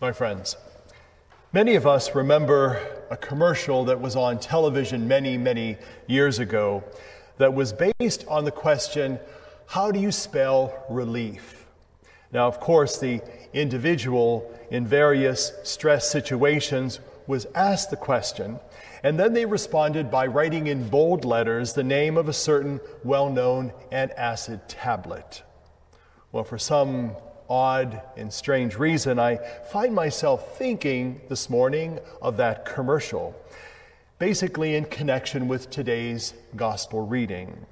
My friends, many of us remember a commercial that was on television many years ago that was based on the question, how do you spell relief? Now, of course, the individual in various stress situations was asked the question, and then they responded by writing in bold letters the name of a certain well-known antacid tablet. Well, for some odd and strange reason, I find myself thinking this morning of that commercial, basically in connection with today's gospel reading.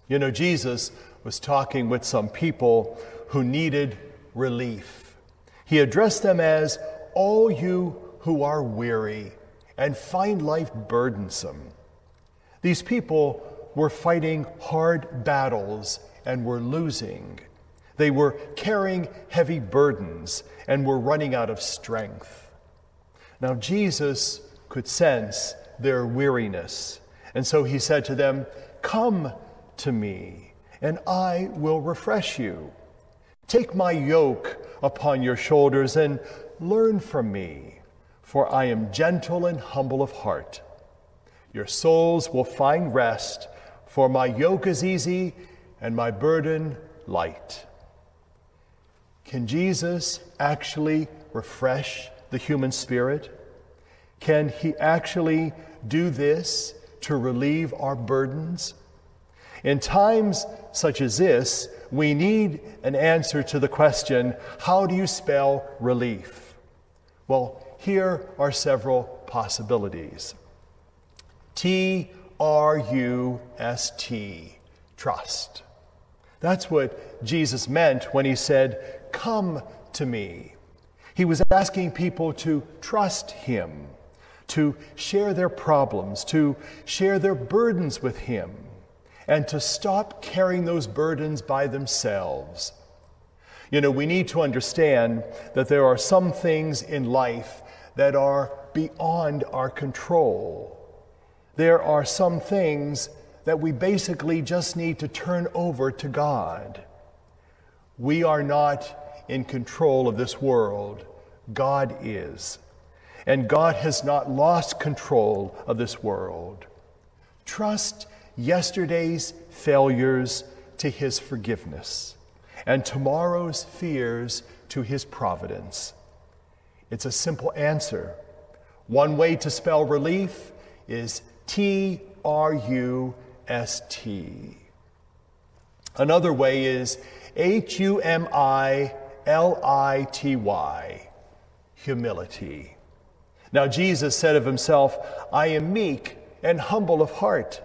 You know, Jesus was talking with some people who needed relief. He addressed them as, all you who are weary and find life burdensome. These people were fighting hard battles and were losing. They were carrying heavy burdens and were running out of strength. Now, Jesus could sense their weariness, and so he said to them, "Come to me, and I will refresh you. Take my yoke upon your shoulders and learn from me, for I am gentle and humble of heart. Your souls will find rest, for my yoke is easy and my burden light." Can Jesus actually refresh the human spirit? Can he actually do this to relieve our burdens? In times such as this, we need an answer to the question, how do you spell relief? Well, here are several possibilities. T-R-U-S-T, trust. That's what Jesus meant when he said, "Come to me." He was asking people to trust him, to share their problems, to share their burdens with him, and to stop carrying those burdens by themselves. You know, we need to understand that there are some things in life that are beyond our control. There are some things that we basically just need to turn over to God. We are not in control of this world. God is. And God has not lost control of this world. Trust yesterday's failures to his forgiveness and tomorrow's fears to his providence. It's a simple answer. One way to spell relief is T-R-U-S-T. Another way is H-U-M-I-L-I-T-Y, humility. Now, Jesus said of himself, "I am meek and humble of heart."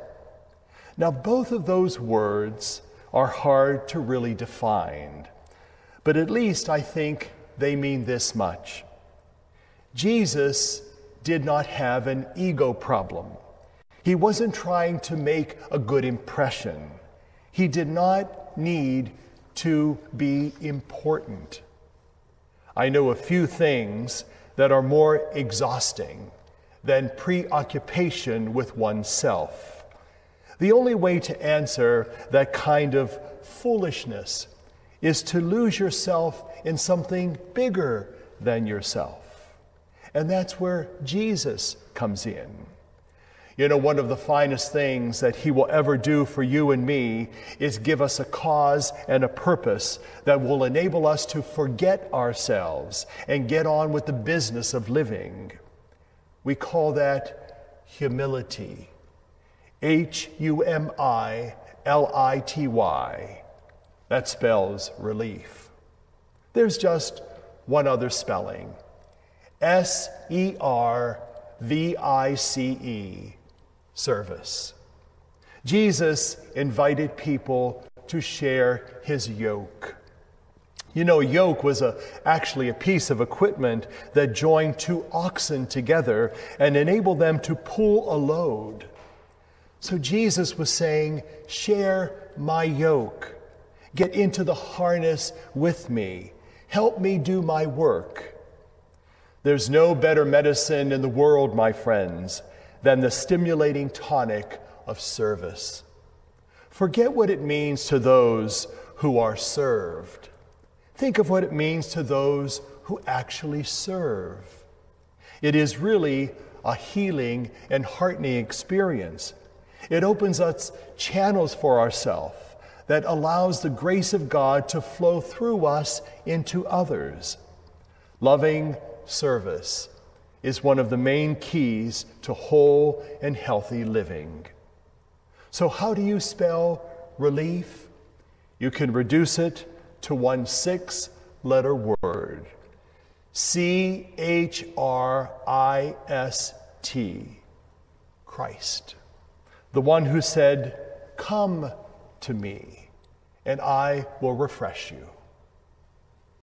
Now, both of those words are hard to really define, but at least I think they mean this much. Jesus did not have an ego problem. He wasn't trying to make a good impression. He did not need to be important. I know a few things that are more exhausting than preoccupation with oneself. The only way to answer that kind of foolishness is to lose yourself in something bigger than yourself. And that's where Jesus comes in. You know, one of the finest things that he will ever do for you and me is give us a cause and a purpose that will enable us to forget ourselves and get on with the business of living. We call that humility. H-U-M-I-L-I-T-Y. That spells relief. There's just one other spelling. S-E-R-V-I-C-E. Service. Jesus invited people to share his yoke. You know, a yoke was actually a piece of equipment that joined two oxen together and enabled them to pull a load. So Jesus was saying, share my yoke. Get into the harness with me. Help me do my work. There's no better medicine in the world, my friends, than the stimulating tonic of service. Forget what it means to those who are served. Think of what it means to those who actually serve. It is really a healing and heartening experience. It opens us channels for ourselves that allows the grace of God to flow through us into others. Loving service is one of the main keys to whole and healthy living. So how do you spell relief? You can reduce it to one 6-letter word. CHRIST. Christ. The one who said, "Come to me, and I will refresh you."